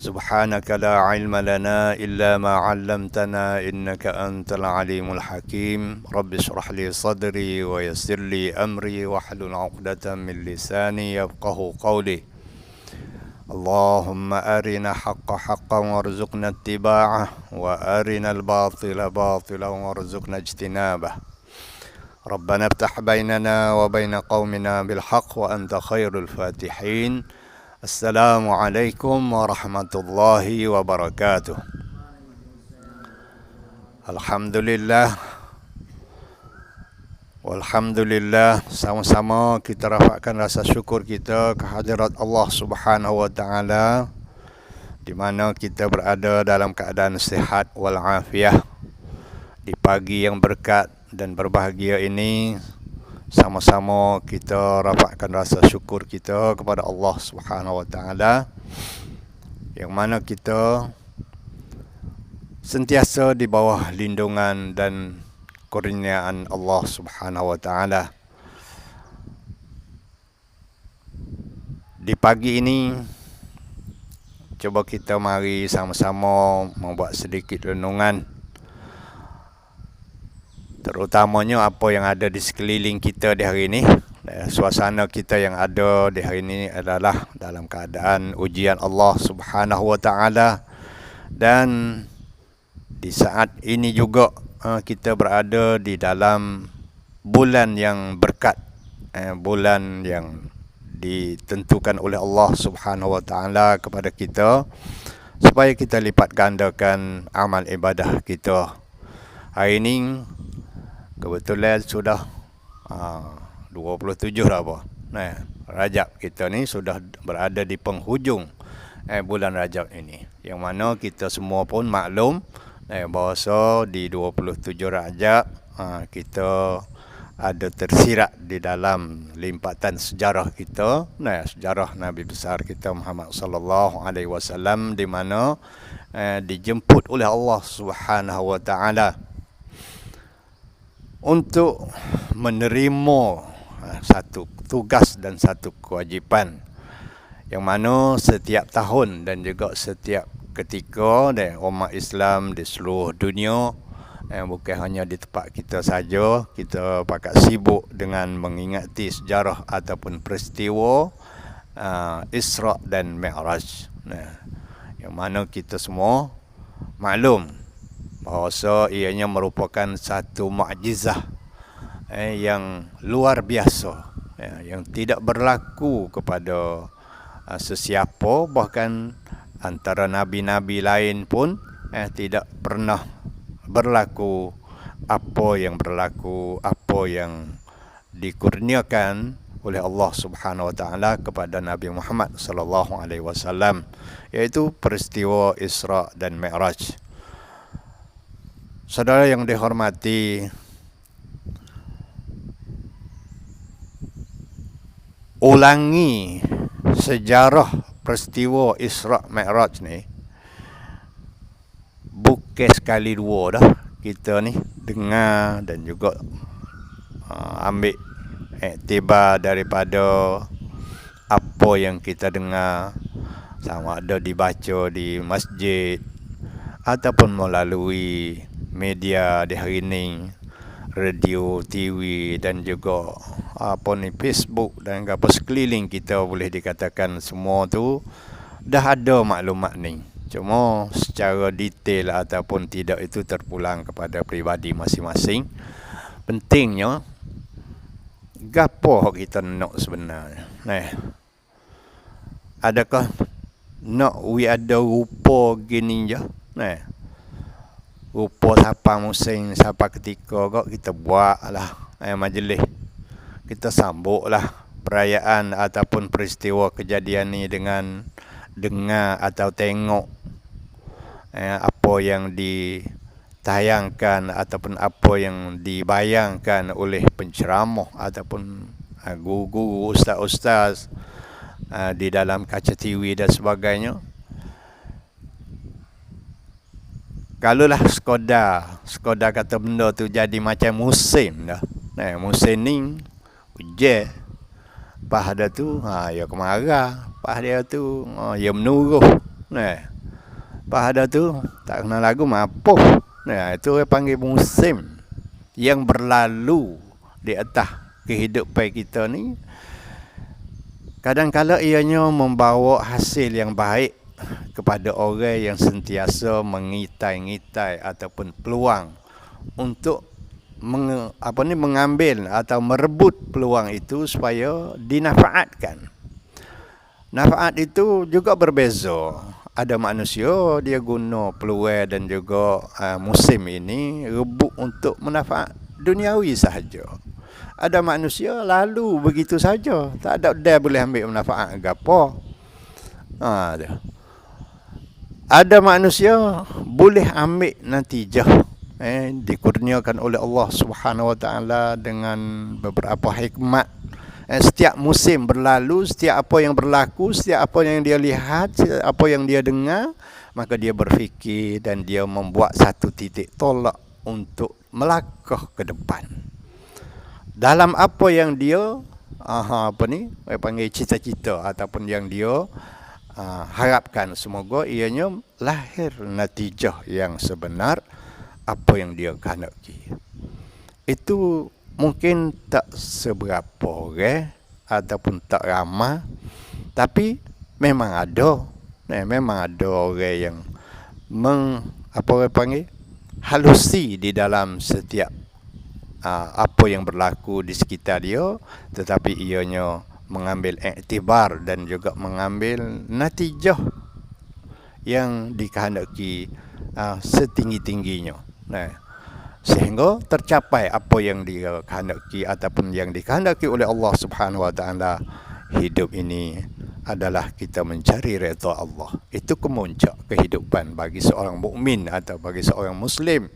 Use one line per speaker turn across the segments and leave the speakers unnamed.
سبحانك لا علم لنا إلا ما علمتنا إنك أنت العليم الحكيم رب اشرح لي صدري ويسر لي أمري واحلل عقدة من لساني يفقه قولي اللهم أرنا حق حقا وارزقنا اتباعه وأرنا الباطل باطلا وارزقنا اجتنابه ربنا افتح بيننا وبين قومنا بالحق وأنت خير الفاتحين Assalamualaikum warahmatullahi wabarakatuh. Alhamdulillah. Walhamdulillah, sama-sama kita rafakkan rasa syukur kita kehadirat Allah Subhanahu wa taala di mana kita berada dalam keadaan sihat wal afiah di pagi yang berkat dan berbahagia ini. Sama-sama kita rafakkan rasa syukur kita kepada Allah Subhanahu wa taala yang mana kita sentiasa di bawah lindungan dan kurniaan Allah Subhanahu wa taala. Di pagi ini coba kita mari sama-sama membuat sedikit renungan, terutamanya apa yang ada di sekeliling kita di hari ini. Suasana kita yang ada di hari ini adalah dalam keadaan ujian Allah Subhanahu wa taala, dan di saat ini juga kita berada di dalam bulan yang berkat, bulan yang ditentukan oleh Allah Subhanahu wa taala kepada kita supaya kita lipat gandakan amal ibadah kita. Hari ini kebetulan sudah 27 dah apa. Rajab kita ni sudah berada di penghujung bulan Rajab ini. Yang mana kita semua pun maklum bahawa di 27 Rajab kita ada tersirat di dalam limpatan sejarah kita, sejarah Nabi besar kita Muhammad sallallahu alaihi wasallam, di mana dijemput oleh Allah Subhanahu wa taala untuk menerima satu tugas dan satu kewajipan yang mana setiap tahun dan juga setiap ketika umat Islam di seluruh dunia, bukan hanya di tempat kita saja, kita pakat sibuk dengan mengingati sejarah ataupun peristiwa Isra dan Mi'raj, yang mana kita semua maklum bahawa ianya merupakan satu mukjizah yang luar biasa, yang tidak berlaku kepada sesiapa, bahkan antara nabi-nabi lain pun tidak pernah berlaku apa yang dikurniakan oleh Allah Subhanahu wa taala kepada Nabi Muhammad sallallahu alaihi wasallam, iaitu peristiwa Isra dan Mi'raj. Saudara yang dihormati, ulangi sejarah peristiwa Isra Mi'raj ni bukan sekali dua dah. Kita ni dengar dan juga ambil iktibar daripada apa yang kita dengar, sama ada dibaca di masjid ataupun melalui media di hari ini, radio, TV dan juga Facebook dan apa sekeliling kita, boleh dikatakan semua tu dah ada maklumat ni. Cuma secara detail ataupun tidak itu terpulang kepada peribadi masing-masing. Pentingnya gapo kita nak sebenarnya. Adakah nak ada rupa gini je? Rupa siapa musim, siapa ketika kok kita buat lah majlis. Kita sambut lah perayaan ataupun peristiwa kejadian ni dengan dengar atau tengok apa yang ditayangkan ataupun apa yang dibayangkan oleh penceramah ataupun guru-guru, ustaz-ustaz di dalam kaca TV dan sebagainya. Kalaulah sekadar kata benda tu jadi macam musim dah. Musim ni hujan, pas ada tu ya kemarau, pas dia tu ya menuruh. Pada tu tak kenal lagu mapuh. Nah, itu orang panggil musim yang berlalu di atas kehidupan kita ni. Kadang-kala ianya membawa hasil yang baik kepada orang yang sentiasa mengitai-ngitai ataupun peluang untuk mengambil atau merebut peluang itu supaya dinafaatkan. Nafaat itu juga berbeza. Ada manusia dia guna peluang dan juga musim ini rebut untuk manfaat duniawi sahaja. Ada manusia lalu begitu saja, tak ada dia boleh ambil manfaat gapo. Ada manusia boleh ambil natijah dikurniakan oleh Allah Subhanahu Wa Taala dengan beberapa hikmat. Setiap musim berlalu, setiap apa yang berlaku, setiap apa yang dia lihat, setiap apa yang dia dengar, maka dia berfikir dan dia membuat satu titik tolak untuk melangkah ke depan. Dalam apa yang dia panggil cita-cita ataupun yang dia harapkan, semoga ianya lahir natijah yang sebenar apa yang dia kehendaki. Itu mungkin tak seberapa ataupun tak ramai, tapi memang ada. Memang ada orang yang halusi di dalam setiap apa yang berlaku di sekitar dia, tetapi ianya mengambil iktibar dan juga mengambil natijah yang dikehendaki setinggi-tingginya. Sehingga tercapai apa yang dia kehendaki ataupun yang dikehendaki oleh Allah Subhanahu Wa Taala. Hidup ini adalah kita mencari redha Allah. Itu kemuncak kehidupan bagi seorang mukmin atau bagi seorang muslim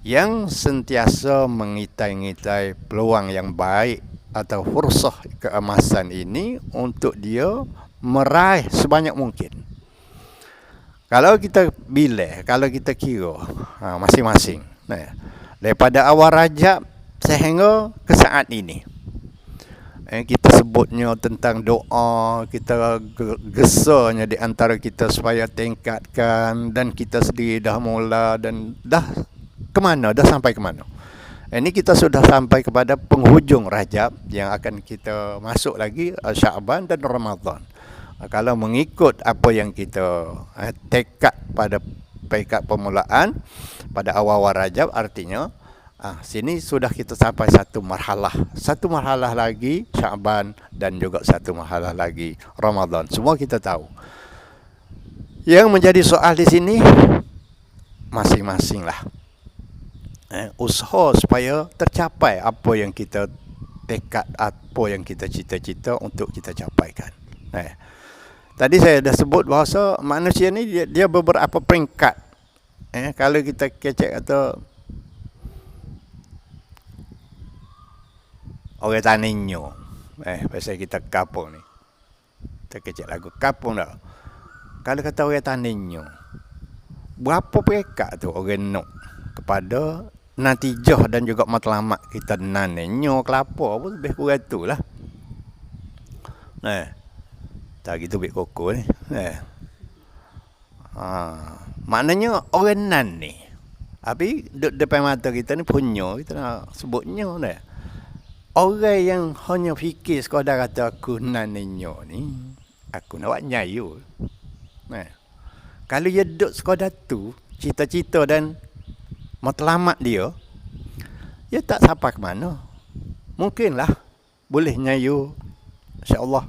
yang sentiasa mengitai-ngitai peluang yang baik atau fursah keemasan ini untuk dia meraih sebanyak mungkin. Kalau kita kalau kita kira masing-masing, daripada awal Rajab sehingga ke saat ini, kita sebutnya tentang doa, kita gesanya di antara kita supaya tingkatkan, dan kita sendiri dah mula dan dah kemana, dah sampai ke mana. Ini kita sudah sampai kepada penghujung Rajab yang akan kita masuk lagi Syaban dan Ramadan. Kalau mengikut apa yang kita tekad pada peringkat permulaan pada awal-awal Rajab, artinya sini sudah kita sampai satu marhalah lagi Syaban dan juga satu marhalah lagi Ramadan. Semua kita tahu. Yang menjadi soal di sini masing-masing lah. Usaha supaya tercapai apa yang kita tekad, apa yang kita cita-cita untuk kita capaikan. Tadi saya dah sebut bahawa manusia ni dia beberapa peringkat. Kalau kita kecek atau orang taninyo, pasal kita kapung ni, kita kecek lagu kapung dah. Kalau kata orang taninyo, berapa peringkat tu orang nak kepada natijah dan juga matlamat kita nanenyo kelapa apa lebih kurang tu lah. Tak gitu bik koko ni. Maknanya orang nan ni, tapi depan mata kita ni punya, kita nak sebutnya ni. Orang yang hanya fikir sekadar kata aku nanenyo ni, aku nak buat nyayu. Kalau dia duduk sekadar tu, cita-cita dan matlamat dia tak sampai ke mana. Mungkinlah boleh nyayu, insya-Allah.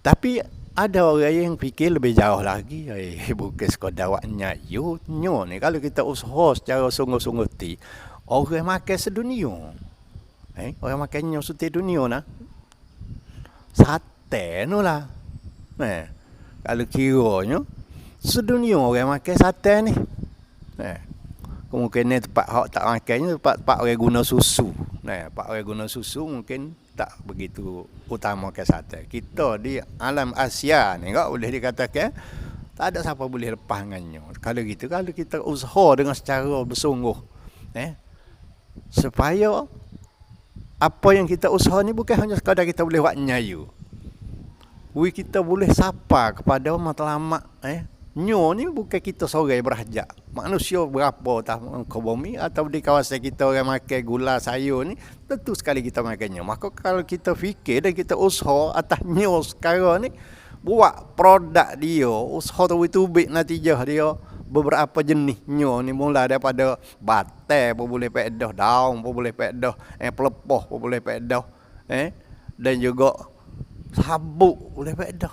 Tapi ada orang yang fikir lebih jauh lagi. Bukan sekadar buat nyayu ni. Kalau kita usaha secara sungguh-sungguh ti, orang makan sedunia. Orang makan nyo setiap dunia nah. Sate nu lah. Kalau kiranya sedunia orang makan sate ni. Kemungkinan tempat hak tak makannya tempat orang guna susu. Tempat orang guna susu mungkin tak begitu utama ke sate. Kita di alam Asia ni enggak boleh dikatakan tak ada siapa boleh lepas dengannya. Kalau gitu, kalau kita usaha dengan secara bersungguh, supaya apa yang kita usaha ni bukan hanya sekadar kita boleh buat nyayu. kita boleh sapa kepada matlamat Nyo ni bukan kita seorang berhajat. Manusia berapa tahun ke bumi atau di kawasan kita orang makan gula sayur ni, tentu sekali kita makannya. Maka kalau kita fikir dan kita usaha atas nyo sekarang ni, buat produk dia, usaha tu natijah dia beberapa jenis nyo ni, mula daripada batai pun boleh pedah, daun pun boleh pedah, pelepah pun boleh pedah, dan juga sabuk boleh pedah.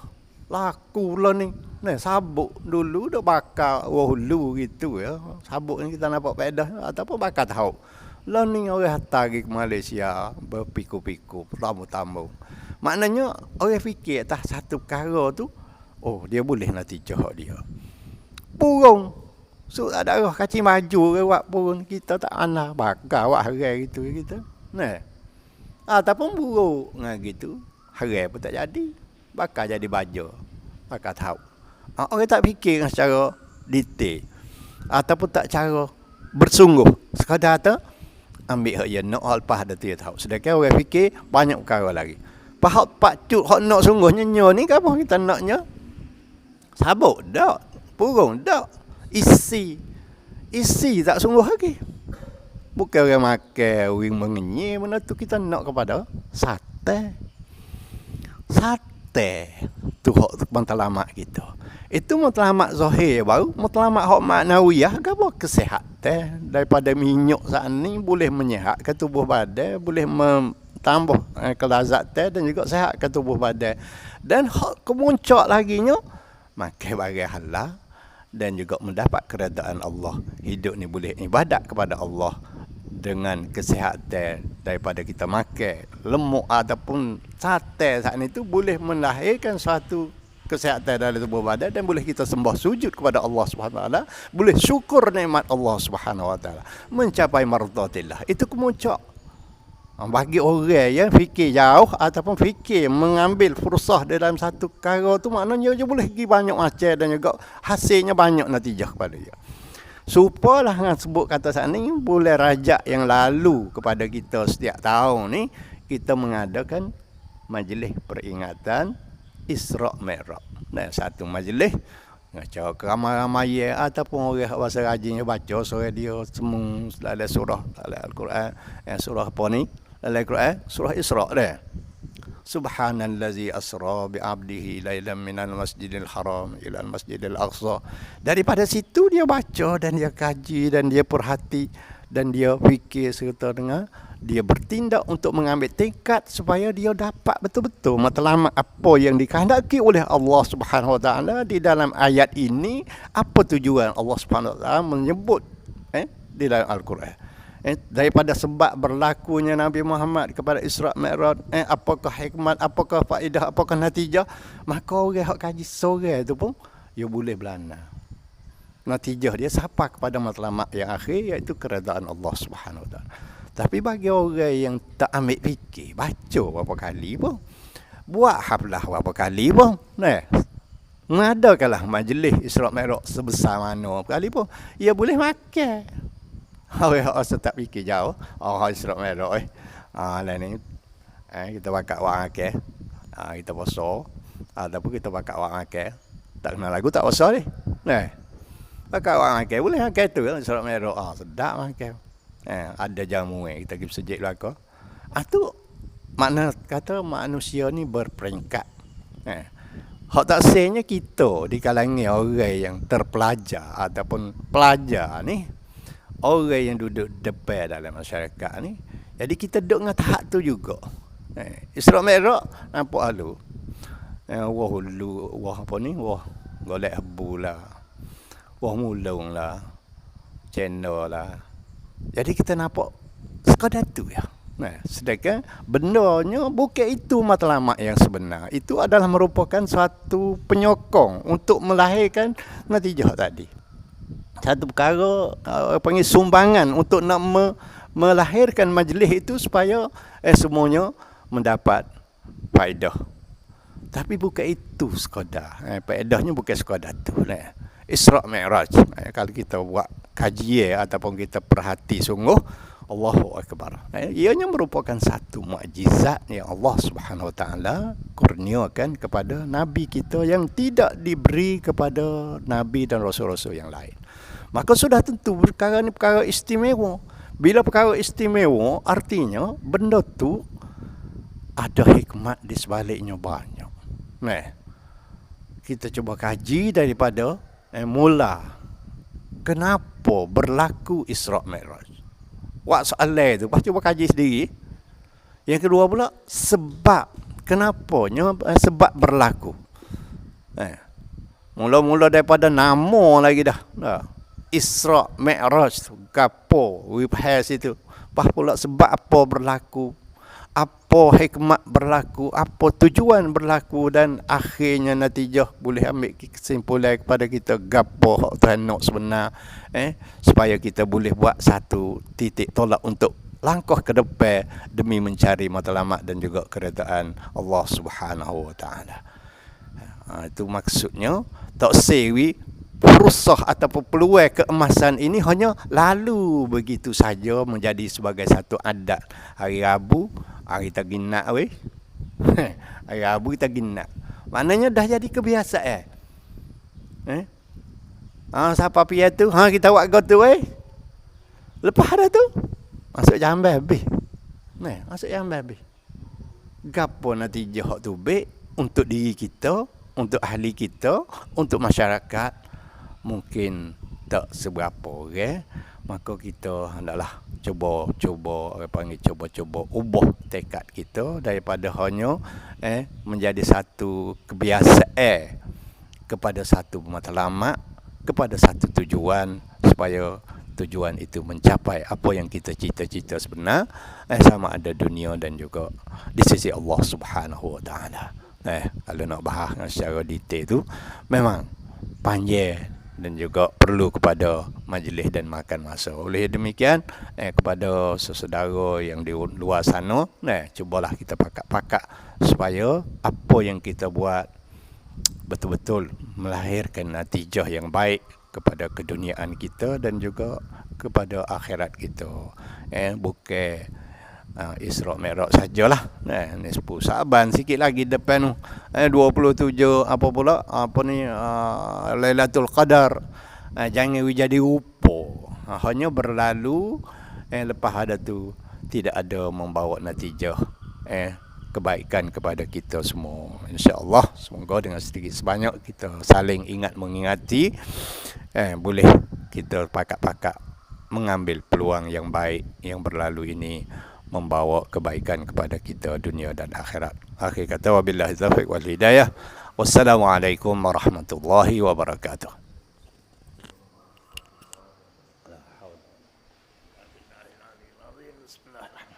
Laku lah ni. Nah, sabuk dulu dah bakar hulu gitu ya. Sabuk ni kita nampak pedah ataupun bakar tahu. Lah ni orang hantar pergi ke Malaysia berpiku-piku, tamu-tamu. Maknanya orang fikir atas satu perkara tu, oh dia boleh natijah dia. Purung. So ada darah kacing maju ke buat purung, kita tak ana bakar buat harai gitu kita. Nah. Ataupun buruk ngah gitu, harai pun tak jadi. Bakar jadi baju. Bakar tahu. Orang tak fikir secara detail ataupun tak cara bersungguh. Sekadar tu ambil hak dia nak lepas ada dia tahu. Sedangkan orang fikir banyak perkara lagi. Pahak pakcut hak nak sungguhnya nyo ni apa kita naknya? Sabuk dak, purung dak, isi tak sungguh lagi. Bukan orang makan, orang mengenyek, benda tu kita nak kepada sate. Tu hak matlamat kita. Itu matlamat zahir baru, matlamat hak maknawiyah ke apa? Kesihatan. Daripada minyak saat ni boleh menyihatkan tubuh badan, boleh tambah kelazatan dan juga sihatkan tubuh badan. Dan hak kemuncak laginya makan barang halal dan juga mendapat keredaan Allah. Hidup ni boleh ibadat kepada Allah dengan kesihatan daripada kita makan lemuk ataupun sate saat itu boleh melahirkan suatu kesihatan dalam tubuh badan dan boleh kita sembah sujud kepada Allah Subhanahu Wa Taala, boleh syukur nikmat Allah Subhanahu Wa Taala, mencapai mardatillah. Itu kemuncak. Bagi orang yang fikir jauh ataupun fikir mengambil fursah dalam satu perkara tu, maknanya dia boleh pergi banyak macam dan juga hasilnya banyak natijah kepada dia. Supalah dengan sebut kata saat ni, boleh rajak yang lalu kepada kita setiap tahun ni, kita mengadakan majlis peringatan Isra' Mi'raj. Nah, satu majlis ngacara keramai-ramai ataupun orang bahasa rajinnya baca surah dia semua dalam surah dalam Al-Quran, surah apa ni? Dalam Al-Quran, surah Isra' dah. Subhanallazi asra bi'abdihi lailan minal masjidil haram ilal masjidil aqsa. Daripada situ dia baca dan dia kaji dan dia perhati dan dia fikir serta dengan dia bertindak untuk mengambil tingkat supaya dia dapat betul-betul matlamat apa yang dikehendaki oleh Allah Subhanahu Wa Taala di dalam ayat ini. Apa tujuan Allah Subhanahu Wa Taala menyebut di dalam Al-Quran? Daripada sebab berlakunya Nabi Muhammad kepada Isra' Mi'raj, apakah hikmat, apakah faedah, apakah natijah, maka orang yang kaji sore itu pun dia boleh belana. Natijah dia sampai kepada matlamat yang akhir, iaitu keredaan Allah Subhanahu Wa Taala. Tapi bagi orang yang tak ambil fikir, baca berapa kali pun, buat haflah berapa kali pun, mengadakanlah majlis Isra' Mi'raj sebesar mana kali pun, ia boleh makan. Orang tak fikir jauh. Isra' Mi'raj lah ni. Kita bakar wang akeh. Kita puasa. Ataupun kita bakar wang akeh. Tak kenal lagu tak puasa ni. Bakar wang akeh. Boleh akeh tu kan Isra' Mi'raj. Sedap akeh. Ada jamu kita pergi sejik belaka. Tu makna kata manusia ni berperingkat. Hak tak sehnya kita di kalangan orang yang terpelajar ataupun pelajar ni, orang yang duduk depan dalam masyarakat ni, jadi kita duduk dengan tahap tu juga. Isra' Mi'raj nampak halu. Wah hulu, wah apa ni? Wah golek habu lah. Wah mulung lah. Channel lah. Jadi kita nampak sekadar tu ya. Sedangkan bendanya bukan itu matlamat yang sebenar. Itu adalah merupakan suatu penyokong untuk melahirkan natijah tadi. Satu perkara panggil sumbangan untuk nak melahirkan majlis itu supaya semuanya mendapat faedah. Tapi bukan itu sekadar. Faedahnya bukan sekadar tu. Isra' Mi'raj. Kalau kita buat kajian ataupun kita perhati sungguh, Allahu Akbar. Ianya merupakan satu mukjizat yang Allah Subhanahu Wa Taala kurniakan kepada Nabi kita yang tidak diberi kepada Nabi dan Rasul-Rasul yang lain. Maka sudah tentu perkara ini perkara istimewa. Bila perkara istimewa, artinya benda tu ada hikmat di sebaliknya banyak. Kita cuba kaji daripada mula. Kenapa berlaku Isra' Mi'raj? Soalan tu, lepas cuba kaji sendiri. Yang kedua pula, sebab. Kenapanya sebab berlaku? Mula-mula daripada nama lagi dah. Isra' Mi'raj tu, gapo, wibhas itu. Lepas pula sebab apa berlaku? Apa hikmat berlaku? Apa tujuan berlaku? Dan akhirnya natijah boleh ambil kesimpulan kepada kita gapo Tuhan nak sebenar. Supaya kita boleh buat satu titik tolak untuk langkah ke depan demi mencari matlamat dan juga keredaan Allah Subhanahu Wa Taala. Itu maksudnya tak sewi fursah ataupun peluang keemasan ini hanya lalu begitu saja menjadi sebagai satu adat. Hari Rabu, hari taginak weh. Hari Rabu kita ginak. Maknanya dah jadi kebiasaan. Siapa pian tu? Kita buat gotu weh. Lepas dah tu masuk jamban habis. Masuk jamban habis. Gapo natijah hak tu baik untuk diri kita, untuk ahli kita, untuk masyarakat? Mungkin tak seberapa orang, maka kita hendaklah cuba ubah tekad kita daripada hanya menjadi satu kebiasaan kepada satu matlamat, kepada satu tujuan, supaya tujuan itu mencapai apa yang kita cita-cita sebenar, sama ada dunia dan juga di sisi Allah Subhanahu Wa Taala. Kalau nak bahas secara detail tu memang panjang dan juga perlu kepada majlis dan makan masa. Oleh demikian, kepada saudara yang di luar sana, cubalah kita pakak-pakak supaya apa yang kita buat betul-betul melahirkan natijah yang baik kepada keduniaan kita dan juga kepada akhirat kita. Bukan Isra' Mi'raj sajalah. Ni 10 Sa'ban sikit lagi depan tu. 27 apa pula? Lailatul Qadar. Jangan jadi rupa. Hanya berlalu lepas ada tu tidak ada membawa natijah kebaikan kepada kita semua. Insya-Allah semoga dengan sedikit sebanyak kita saling ingat mengingati, boleh kita pakak-pakak mengambil peluang yang baik yang berlalu ini membawa kebaikan kepada kita dunia dan akhirat. Akhir kata, wabillahi taufiq wal hidayah. Wassalamualaikum warahmatullahi wabarakatuh. Bismillahirrahmanirrahim.